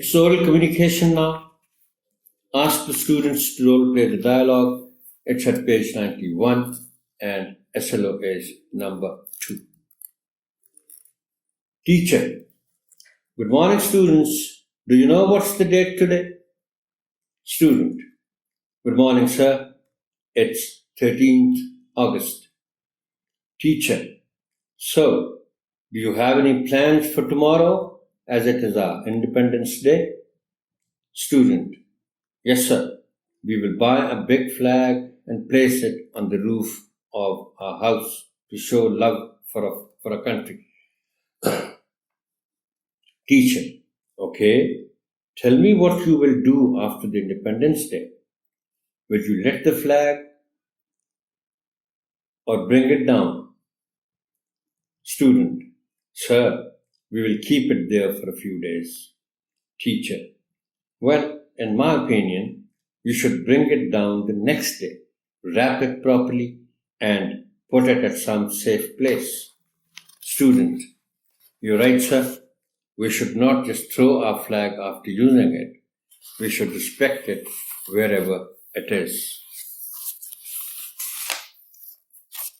It's oral communication now. Ask the students to role play the dialogue. It's at page 91 and SLO is number 2. Teacher. Good morning, students. Do you know what's the date today? Student. Good morning, sir. It's 13th August. Teacher. So, do you have any plans for tomorrow as it is our Independence Day? Student. Yes, sir. We will buy a big flag and place it on the roof of our house to show love for a country. Teacher. Okay. Tell me what you will do after the Independence Day. Will you let the flag or bring it down? Student. Sir, we will keep it there for a few days. Teacher. Well, in my opinion, you should bring it down the next day, wrap it properly, and put it at some safe place. Student. You're right, sir. We should not just throw our flag after using it. We should respect it wherever it is.